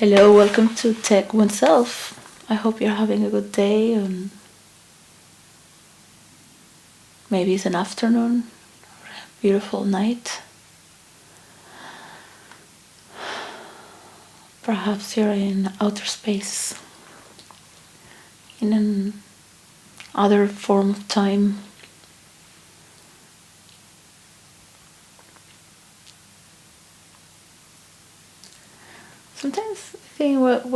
Hello, welcome to Tech Oneself. I hope you're having a good day, and maybe it's an afternoon, beautiful night. Perhaps you're in outer space, in an other form of time. Sometimes I think what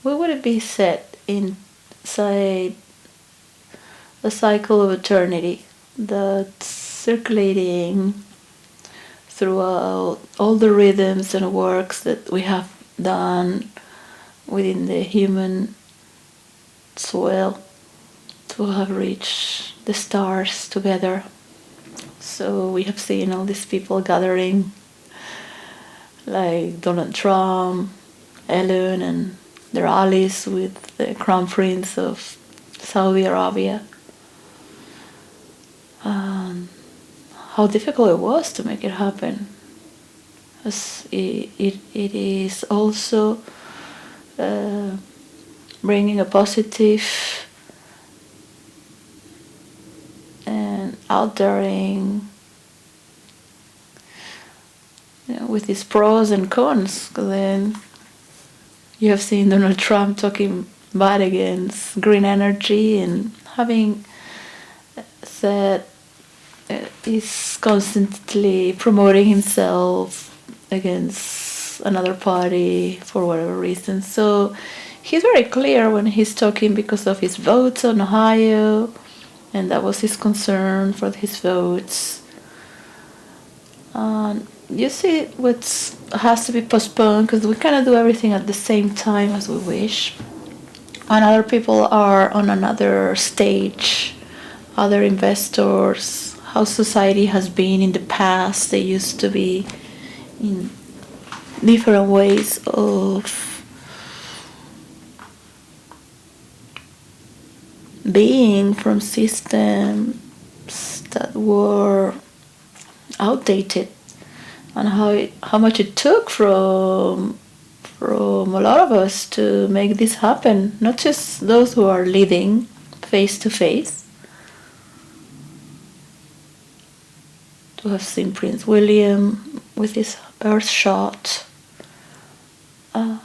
would it be set inside the cycle of eternity that's circulating throughout all the rhythms and works that we have done within the human soil to have reached the stars together. So we have seen all these people gathering, like Donald Trump, Elon, and their allies with the Crown Prince of Saudi Arabia. How difficult it was to make it happen. As it is also bringing a positive and outdaring, with its pros and cons. Because then you have seen Donald Trump talking bad against green energy and having said he's constantly promoting himself against another party for whatever reason. So he's very clear when he's talking because of his votes on Ohio, and that was his concern for his votes. You see what has to be postponed because we cannot do everything at the same time as we wish. And other people are on another stage, other investors, how society has been in the past. They used to be in different ways of being, from systems that were outdated, and how much it took from a lot of us to make this happen. Not just those who are leading face to face. To have seen Prince William with his Earth shot. At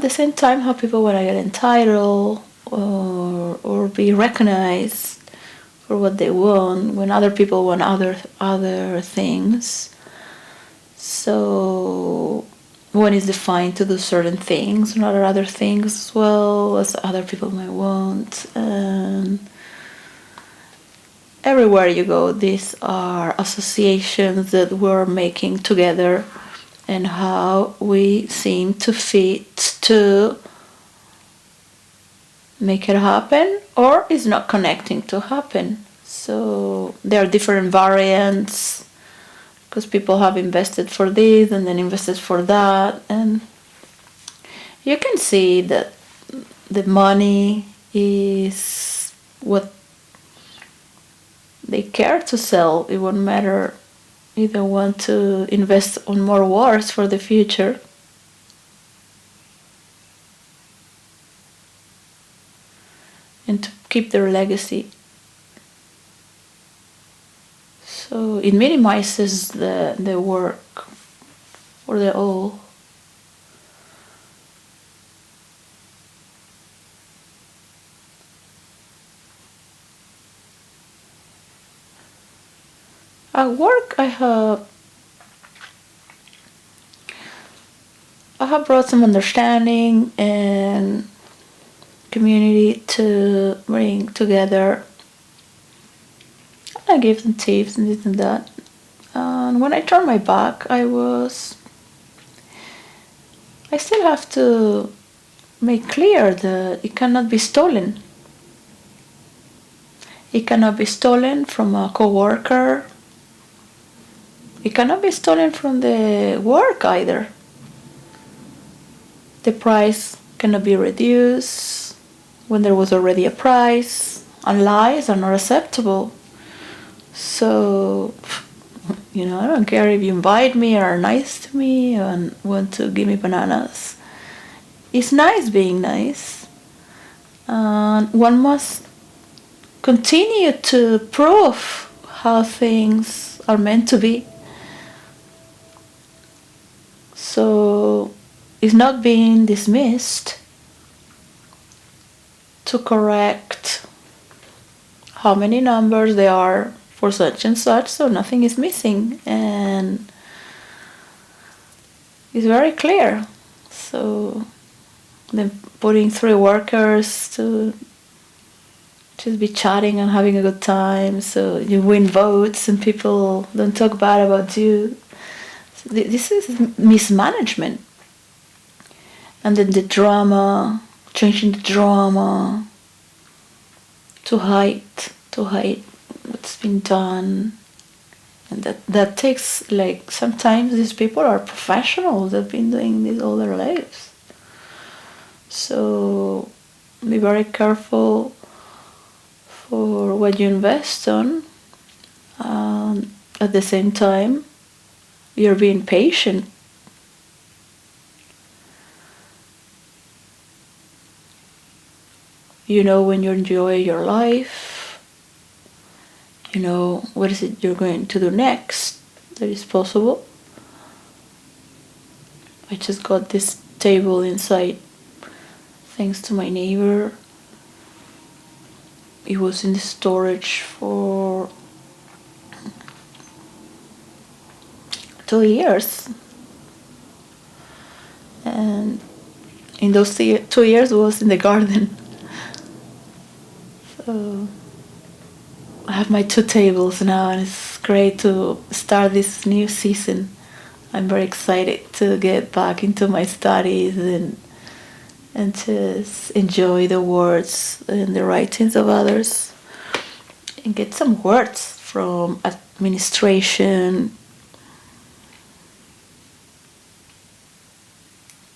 the same time, how people want to get entitled or be recognized for what they want when other people want other things. So one is defined to do certain things, not other things as well as other people might want. And everywhere you go, these are associations that we're making together, and how we seem to fit to make it happen, or is not connecting to happen. So there are different variants because people have invested for this and then invested for that, and you can see that the money is what they care to sell. It won't matter if they want to invest on more wars for the future. And to keep their legacy. So it minimizes the work for the all. At work, I have brought some understanding and community to bring together. I give them tips and this and that. And when I turned my back, I still have to make clear that it cannot be stolen. It cannot be stolen from a co-worker. It cannot be stolen from the work either. The price cannot be reduced when there was already a price, and lies are not acceptable. So I don't care if you invite me or are nice to me and want to give me bananas. It's nice being nice. And one must continue to prove how things are meant to be. So it's not being dismissed to correct how many numbers there are for such and such, so nothing is missing, and it's very clear. So then putting 3 workers to just be chatting and having a good time, so you win votes and people don't talk bad about you. So this is mismanagement. And then the drama, changing the drama to hide what's been done. And that takes, like, sometimes these people are professionals, they've been doing this all their lives. So be very careful for what you invest on. At the same time, you're being patient. You know when you enjoy your life. You know what is it you're going to do next that is possible. I just got this table inside thanks to my neighbor. It was in the storage for 2 years, and in those 2 years it was in the garden. So I have my 2 tables now, and it's great to start this new season. I'm very excited to get back into my studies and just enjoy the words and the writings of others, and get some words from administration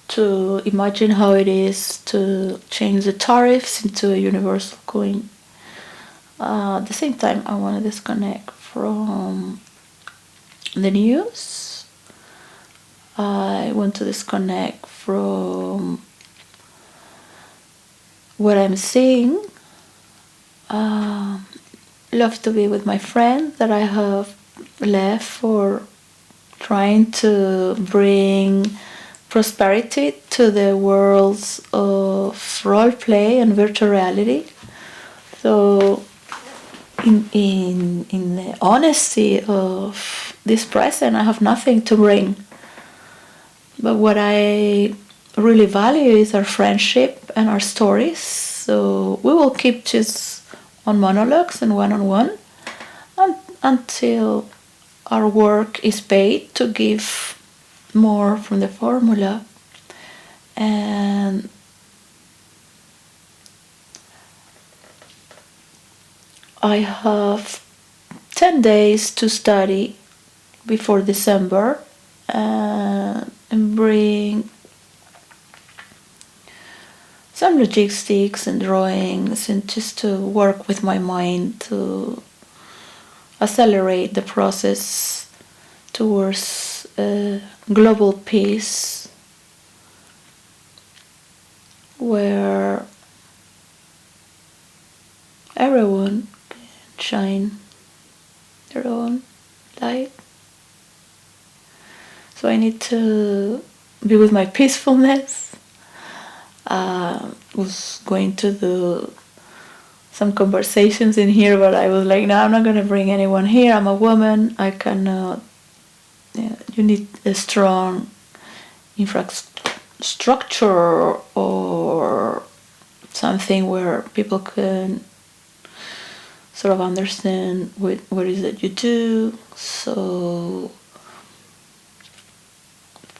to imagine how it is to change the tariffs into a universal coin. At the same time, I want to disconnect from the news. I want to disconnect from what I'm seeing. Love to be with my friends that I have left for trying to bring prosperity to the worlds of role play and virtual reality. So in the honesty of this present, I have nothing to bring. But what I really value is our friendship and our stories. So we will keep just on monologues and one-on-one until our work is paid to give more from the formula. And I have 10 days to study before December and bring some logistics and drawings, and just to work with my mind to accelerate the process towards global peace, where everyone can shine their own light. So I need to be with my peacefulness. Was going to do some conversations in here, but I was like, no, I'm not going to bring anyone here. I'm a woman. I cannot. You need a strong infrastructure or something where people can sort of understand what is it you do. So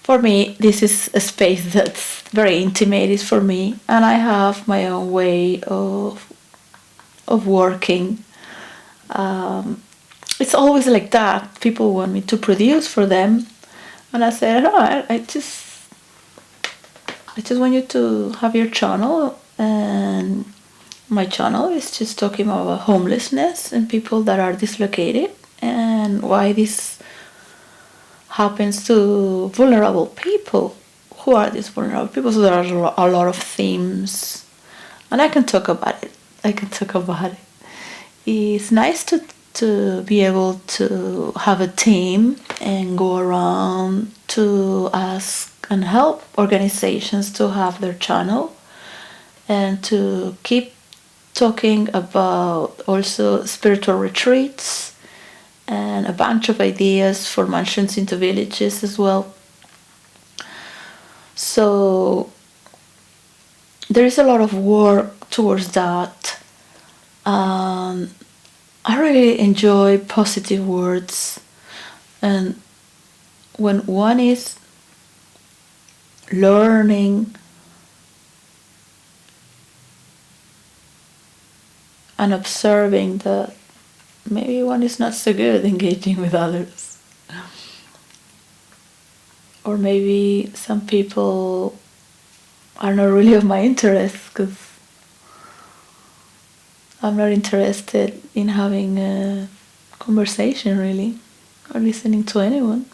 for me, this is a space that's very intimate. It's for me, and I have my own way of working. It's always like that. People want me to produce for them, and I said, no, I just want you to have your channel, and my channel is just talking about homelessness and people that are dislocated and why this happens to vulnerable people. Who are these vulnerable people? So there are a lot of themes, and I can talk about it. It's nice to be able to have a team and go around to ask and help organizations to have their channel, and to keep talking about also spiritual retreats and a bunch of ideas for mansions into villages as well. So there is a lot of work towards that. I really enjoy positive words, and when one is learning and observing that maybe one is not so good engaging with others, or maybe some people are not really of my interest, because I'm not interested in having a conversation really, or listening to anyone,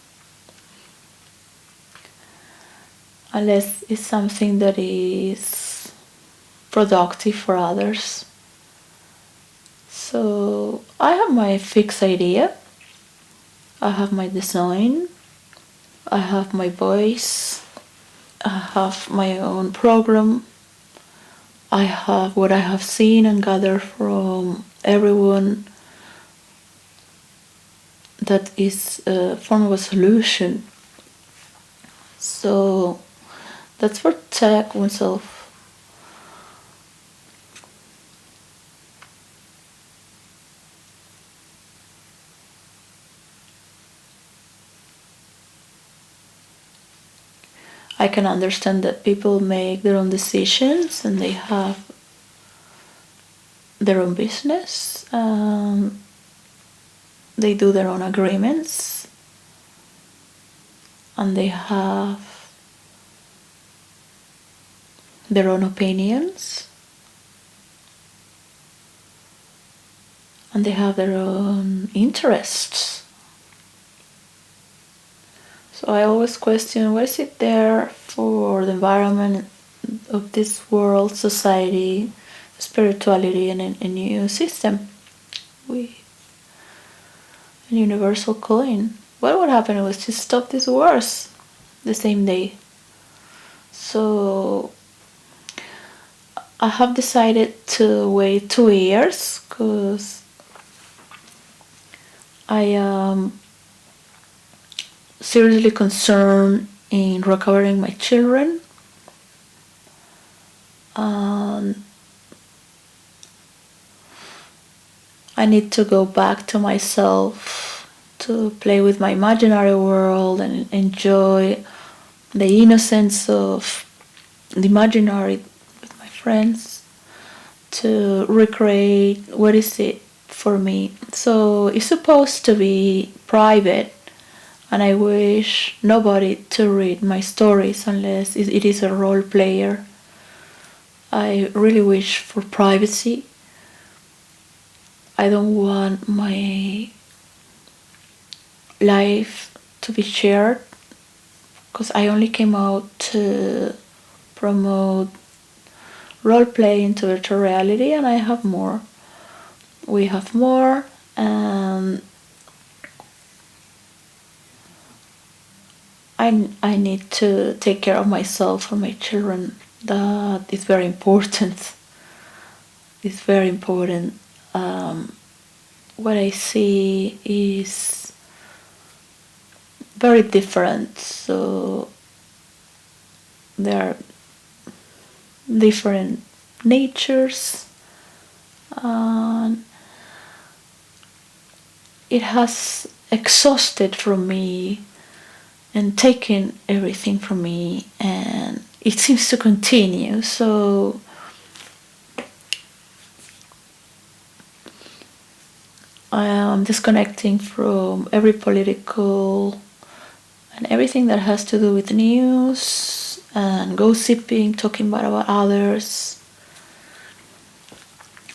unless it's something that is productive for others. So I have my fixed idea, I have my design, I have my voice, I have my own program, I have what I have seen and gathered from everyone that is a form of a solution. So that's for tech oneself. I can understand that people make their own decisions and they have their own business. They do their own agreements, and they have their own opinions, and they have their own interests. So I always question, what is it there for the environment of this world, society, spirituality, and a new system? A universal coin. What would happen if we just stop these wars the same day? So I have decided to wait 2 years, because I am seriously concerned in recovering my children. I need to go back to myself, to play with my imaginary world and enjoy the innocence of the imaginary with my friends, to recreate what is it for me. So it's supposed to be private, and I wish nobody to read my stories unless it is a role player. I really wish for privacy. I don't want my life to be shared, because I only came out to promote role play into virtual reality, and I have more. We have more, and I need to take care of myself for my children. That is very important. It's very important. What I see is very different. So there are different natures, and it has exhausted from me and taken everything from me, and it seems to continue. So I am disconnecting from every political and everything that has to do with news and gossiping, talking bad about others.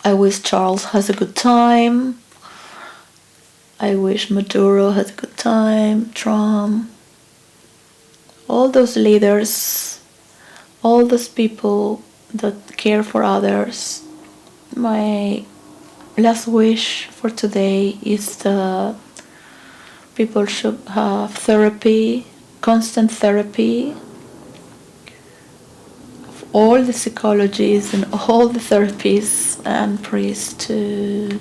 I wish Charles has a good time. I wish Maduro has a good time, Trump. all those leaders, all those people that care for others, my last wish for today is that people should have therapy, constant therapy, all the psychologists and all the therapists and priests to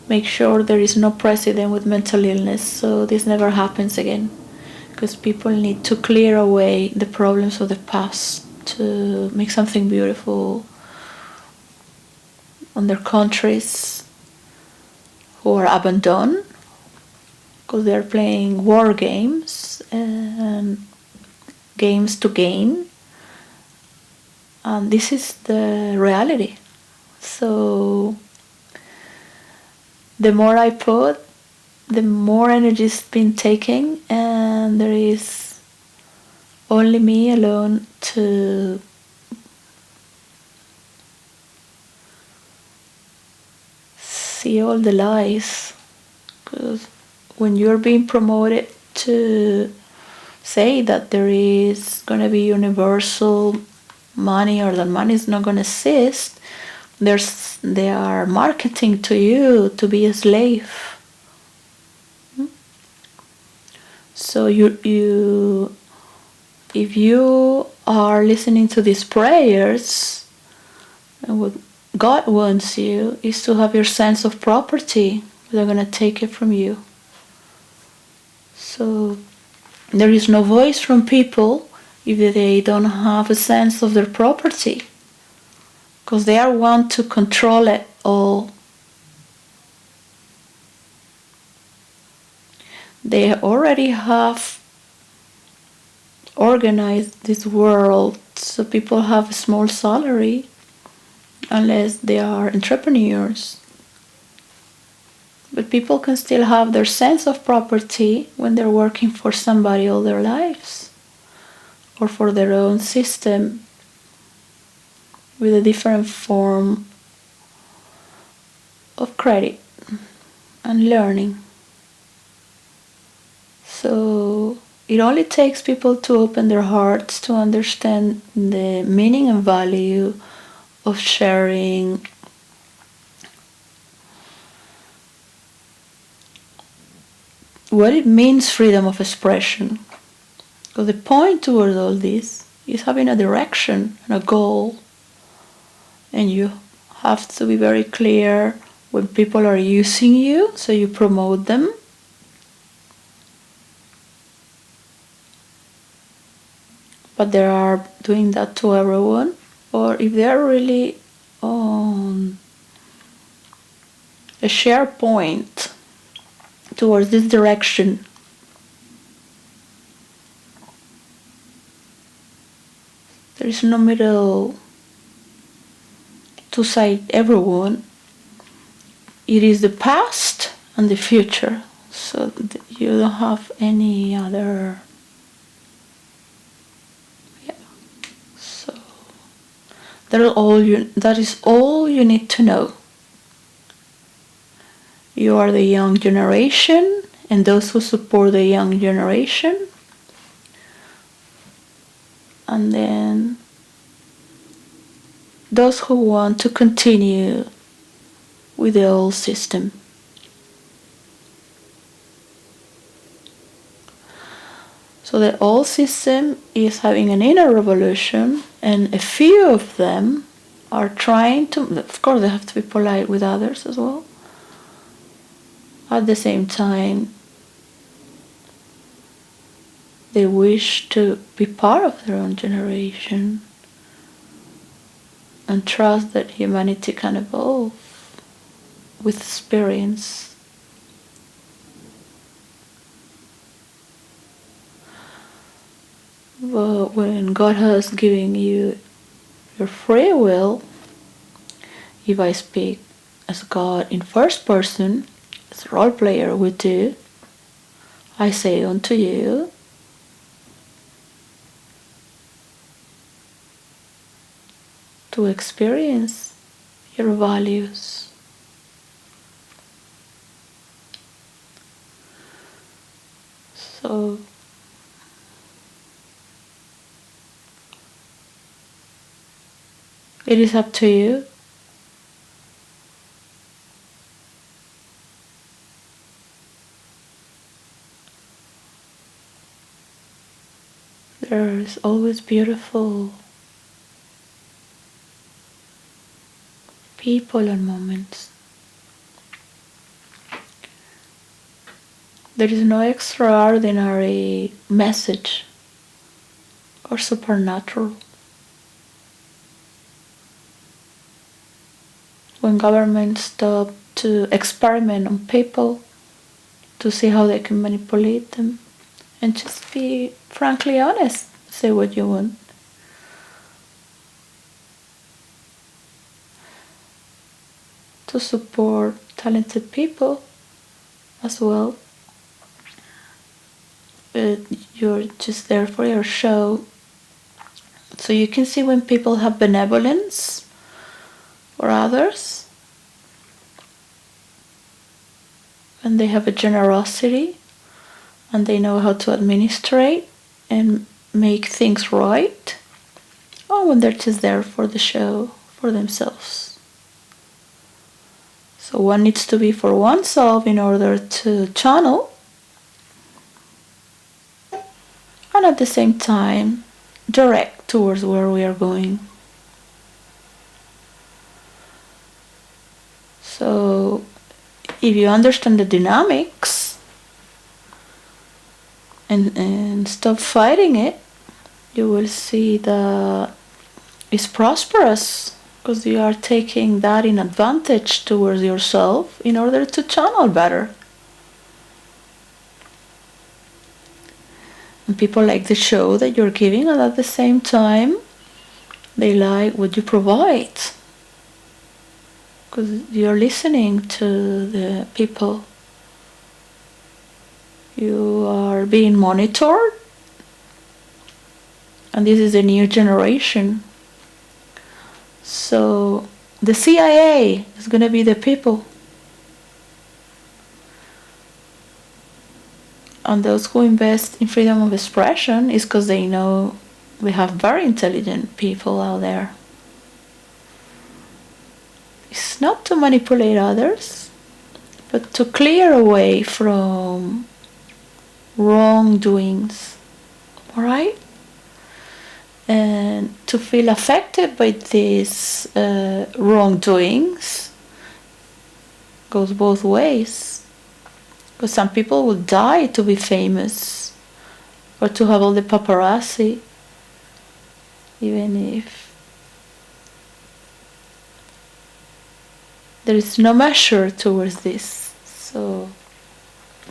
make sure there is no precedent with mental illness so this never happens again, because people need to clear away the problems of the past to make something beautiful on their countries who are abandoned because they are playing war games and games to gain, and this is the reality. So the more I put, the more energy is being taken, and there is only me alone to see all the lies. Because when you're being promoted to say that there is going to be universal money or that money is not going to exist, they are marketing to you to be a slave. So you if you are listening to these prayers, and what God wants you is to have your sense of property. They're going to take it from you. So there is no voice from people if they don't have a sense of their property, because they are want to control it all. They already have organized this world so people have a small salary unless they are entrepreneurs. But people can still have their sense of property when they're working for somebody all their lives or for their own system with a different form of credit and learning. So it only takes people to open their hearts to understand the meaning and value of sharing what it means freedom of expression. Because the point towards all this is having a direction and a goal. And you have to be very clear when people are using you, so you promote them. But they are doing that to everyone. Or if they are really on a share point towards this direction, there is no middle to cite everyone. It is the past and the future, so you don't have any other. So that is all you need to know. You are the young generation, and those who support the young generation, and then those who want to continue with the old system. So the old system is having an inner revolution, and a few of them are trying to, of course they have to be polite with others as well. At the same time, they wish to be part of their own generation and trust that humanity can evolve with experience. But when God has given you your free will, if I speak as God in first person, as a role player would do, I say unto you, to experience your values. So It is up to you. There's always beautiful people and moments. There is no extraordinary message or supernatural. When governments stop to experiment on people to see how they can manipulate them and just be frankly honest, say what you want. To support talented people as well. You're just there for your show. So you can see when people have benevolence for others, when they have a generosity and they know how to administrate and make things right, or when they're just there for the show, for themselves. So one needs to be for oneself in order to channel, and at the same time direct towards where we are going. So if you understand the dynamics and stop fighting it, you will see that it's prosperous, because you are taking that in advantage towards yourself in order to channel better. And people like the show that you're giving, and at the same time they like what you provide, because you're listening to the people. You are being monitored, and this is a new generation. So the CIA is going to be the people. And those who invest in freedom of expression is because they know we have very intelligent people out there. It's not to manipulate others, but to clear away from wrongdoings, all right? And to feel affected by these wrongdoings goes both ways. Because some people will die to be famous or to have all the paparazzi, even if there is no measure towards this. So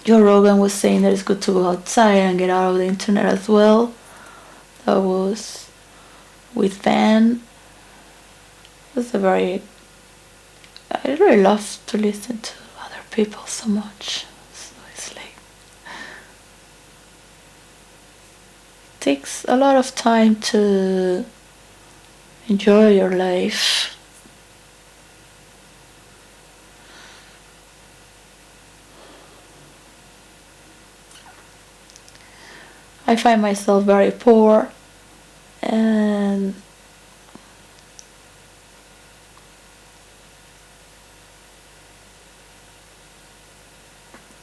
Joe Rogan was saying that it's good to go outside and get out of the internet as well. That was with Van. It was a very... I really love to listen to other people so much. So it's like... It takes a lot of time to enjoy your life. I find myself very poor, and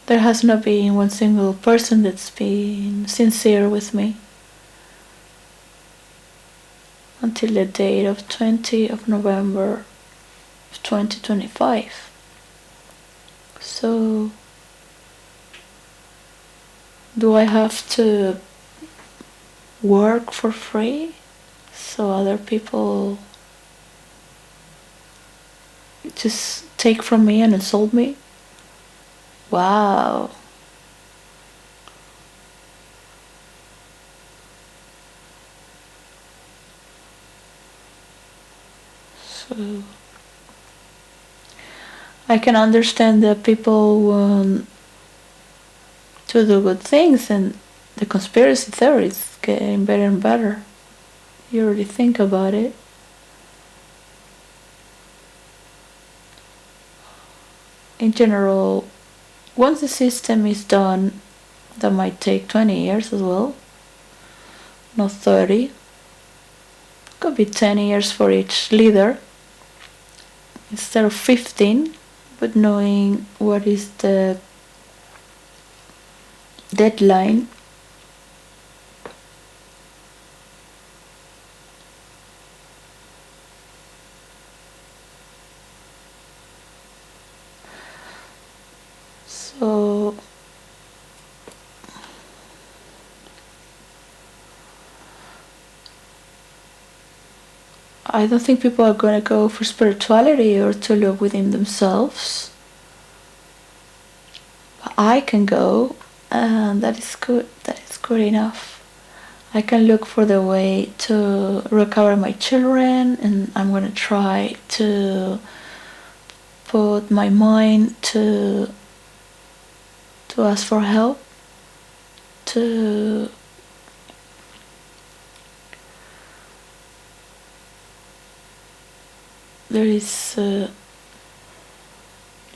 there has not been one single person that's been sincere with me until the date of 20th of November of 2025. So do I have to work for free so other people just take from me and insult me? Wow. So I can understand that people want to do good things, and the conspiracy theories getting better and better. You really think about it. In general, once the system is done, that might take 20 years as well, not 30. Could be 10 years for each leader instead of 15, but knowing what is the deadline. So I don't think people are going to go for spirituality or to look within themselves. But I can go, and that is good. That is good enough. I can look for the way to recover my children, and I'm going to try to put my mind to ask for help, to there is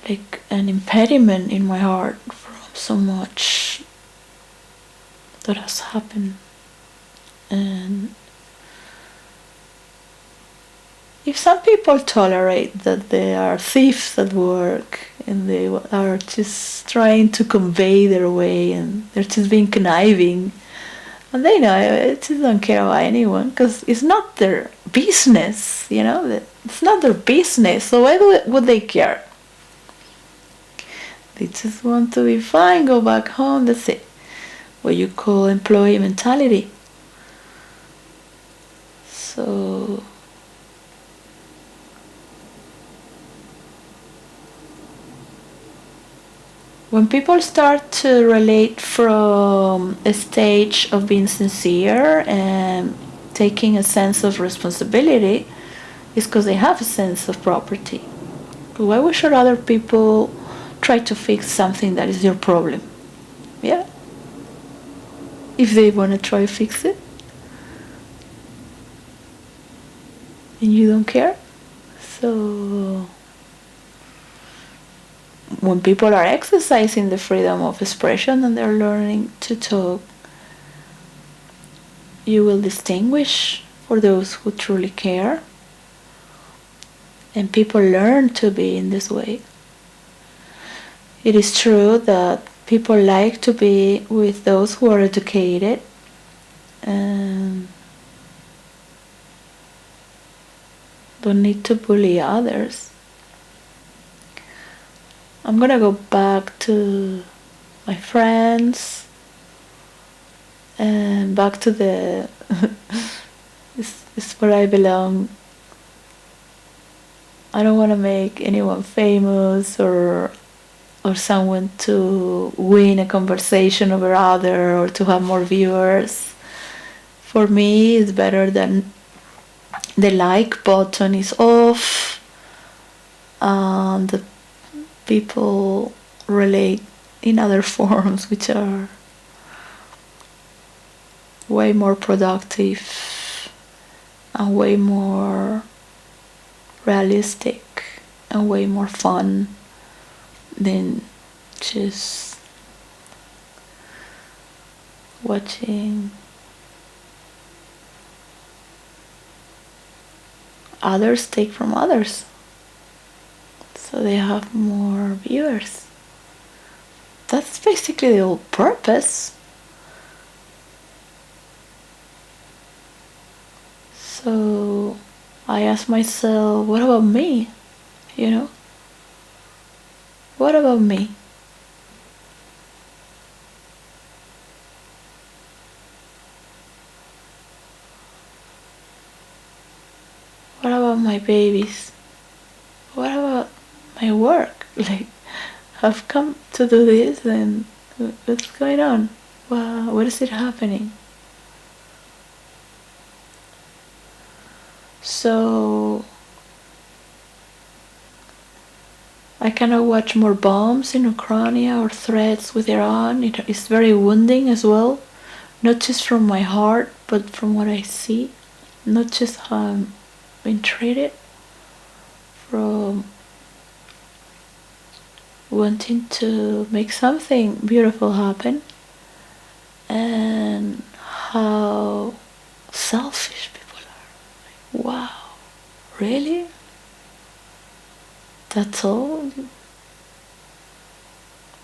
like an impediment in my heart from so much that has happened. And if some people tolerate that they are thieves at work and they are just trying to convey their way and they're just being conniving, and they know it, just don't care about anyone because it's not their business, you know, it's not their business, so why would they care? They just want to be fine, go back home, that's it. What you call employee mentality. So when people start to relate from a stage of being sincere and taking a sense of responsibility, it's because they have a sense of property. But why should other people try to fix something that is your problem? Yeah. If they want to try to fix it, and you don't care. So when people are exercising the freedom of expression and they're learning to talk, you will distinguish for those who truly care. And people learn to be in this way. It is true that people like to be with those who are educated and don't need to bully others. I'm gonna go back to my friends and back to the it's where I belong. I don't want to make anyone famous or someone to win a conversation over other or to have more viewers. For me, it's better than the like button is off and the people relate in other forms which are way more productive and way more realistic and way more fun than just watching others take from others so they have more viewers. That's basically the whole purpose. So I ask myself, what about me? You know? What about me? What about my babies? What about my work? Like, I've come to do this and what's going on? What is it happening? So I cannot watch more bombs in Ukraine or threats with Iran. It is very wounding as well, not just from my heart, but from what I see, not just how I'm being treated, from wanting to make something beautiful happen, and how selfish people are. really? That's all?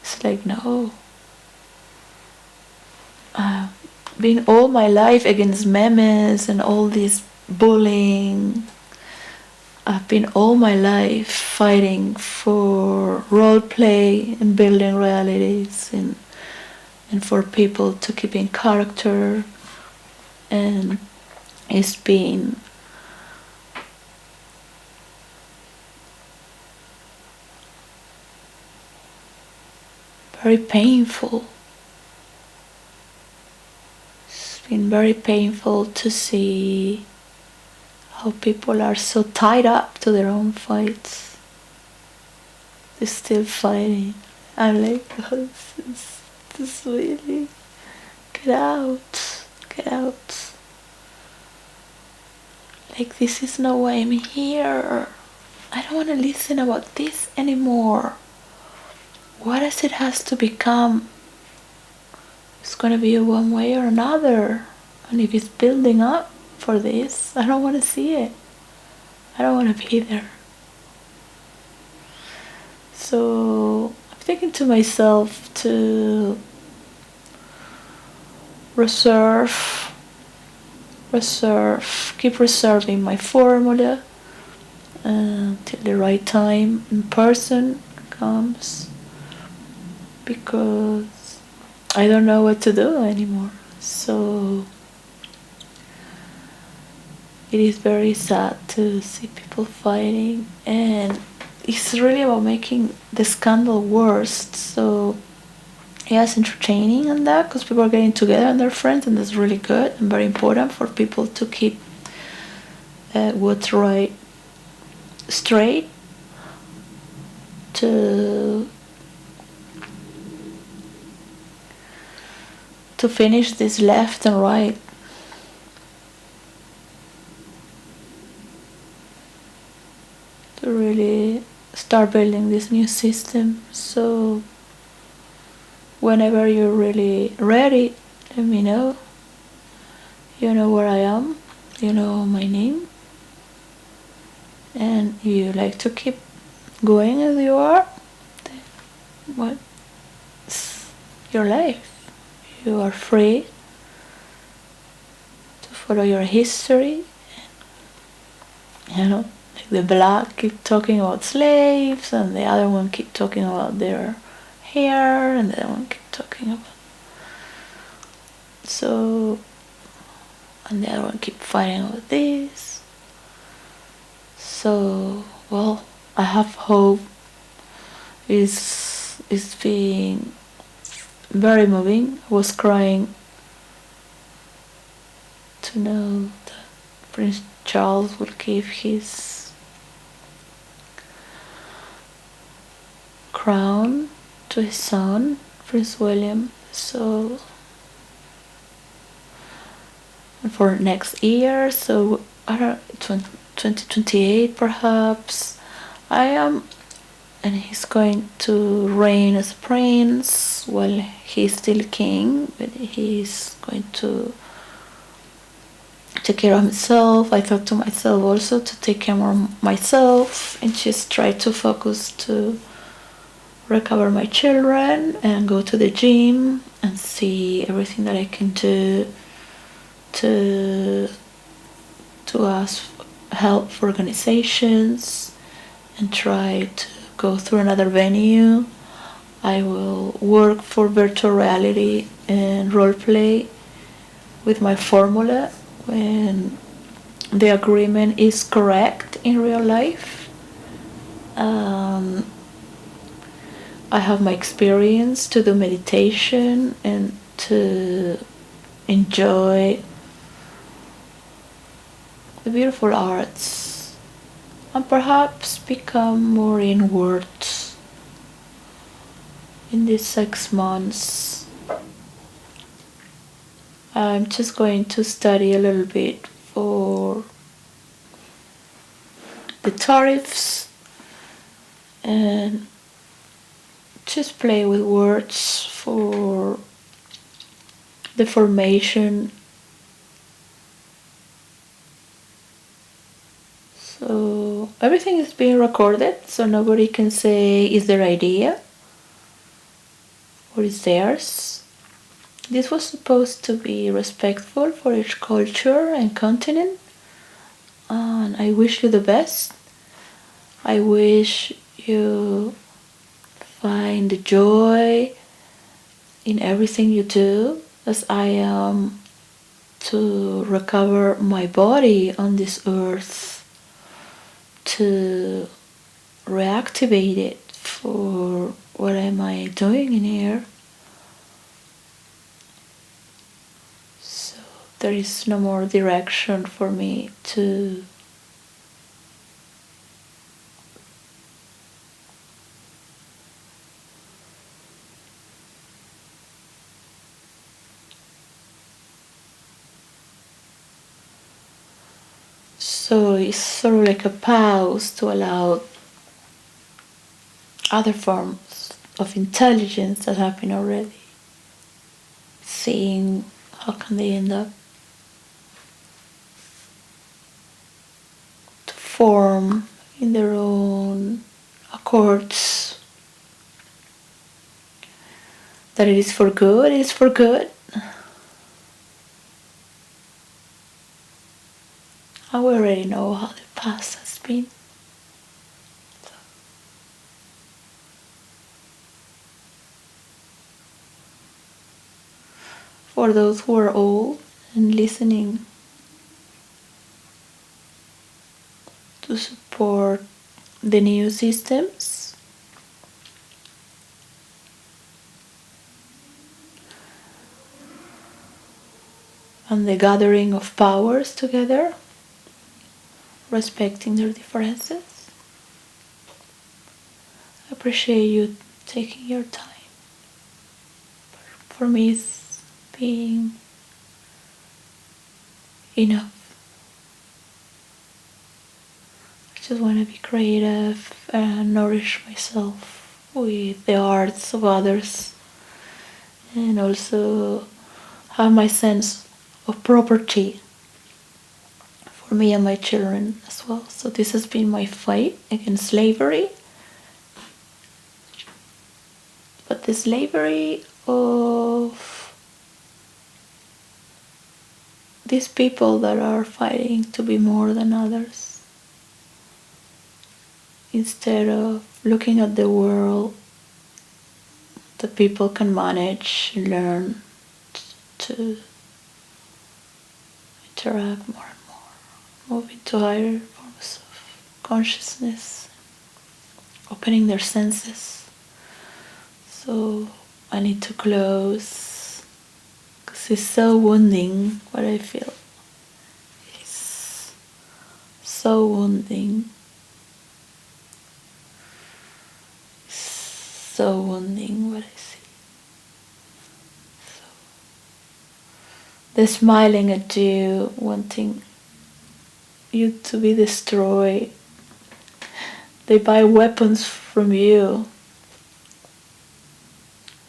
It's like, no. I've been all my life against memes and all this bullying. I've been all my life fighting for role play and building realities and for people to keep in character, and it's been very painful. It's been very painful to see how people are so tied up to their own fights. They're still fighting. I'm like, oh, this really, get out, get out. Like, this is not why I'm here. I don't want to listen about this anymore. What does it has to become? It's going to be one way or another. And if it's building up for this, I don't want to see it. I don't want to be there. So I'm thinking to myself to keep reserving my formula till the right time and person comes, because I don't know what to do anymore. So it is very sad to see people fighting, and it's really about making the scandal worse. So yeah, it's entertaining and that, because people are getting together and they're friends, and that's really good and very important for people to keep what's right straight, to finish this left and right. To really start building this new system. So whenever you're really ready, let me know. You know where I am, you know my name, and you like to keep going as you are, then what's your life? You are free to follow your history. You know, like the black keep talking about slaves, and the other one keep talking about their hair, and the other one keep talking about so, and the other one keep fighting over this. So, well, I have hope. It's being very moving. I was crying to know that Prince Charles will give his crown to his son, Prince William. So, for next year, so I don't 2028 perhaps, I am, and he's going to reign as prince while he's still king, but he's going to take care of himself. I thought to myself also to take care of myself and just try to focus to recover my children and go to the gym and see everything that I can do to ask help for organizations and try to go through another venue. I will work for virtual reality and role play with my formula when the agreement is correct in real life. I have my experience to do meditation and to enjoy the beautiful arts and perhaps become more inward in these 6 months. I'm just going to study a little bit for the tariffs and just play with words for the formation. So everything is being recorded, so nobody can say is their idea or is theirs. This was supposed to be respectful for each culture and continent, and I wish you the best. I wish you find the joy in everything you do, as I am to recover my body on this earth, to reactivate it for what am I doing in here. So there is no more direction for me to so it's sort of like a pause to allow other forms of intelligence that happen already, seeing how can they end up to form in their own accords. That it is for good, it is for good. And we already know how the past has been. For those who are old and listening, to support the new systems, and the gathering of powers together, respecting their differences. I appreciate you taking your time. For me, it's being enough. I just want to be creative and nourish myself with the arts of others, and also have my sense of property for me and my children as well. So this has been my fight against slavery, but the slavery of these people that are fighting to be more than others, instead of looking at the world that people can manage and learn to interact more and more, move into higher forms of consciousness, opening their senses. So I need to close, because it's so wounding what I feel. It's so wounding. So wounding what I see. So they're smiling at you, wanting you to be destroyed. They buy weapons from you,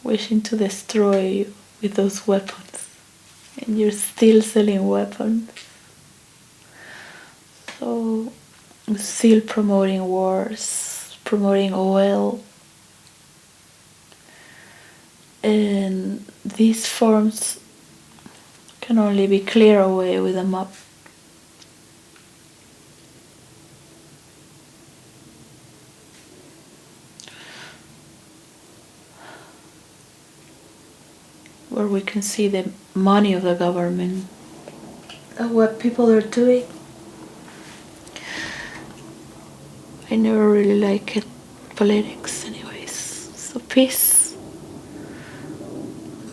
wishing to destroy you with those weapons, and you're still selling weapons. So I'm still promoting wars, promoting oil, and these forms can only be cleared away with a map. Where we can see the money of the government and what people are doing. I never really liked politics anyways. So peace.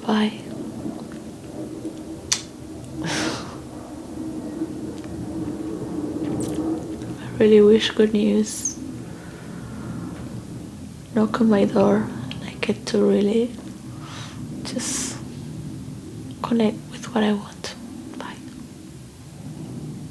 Bye. I really wish good news. Knock on my door and I get to really just connect with what I want.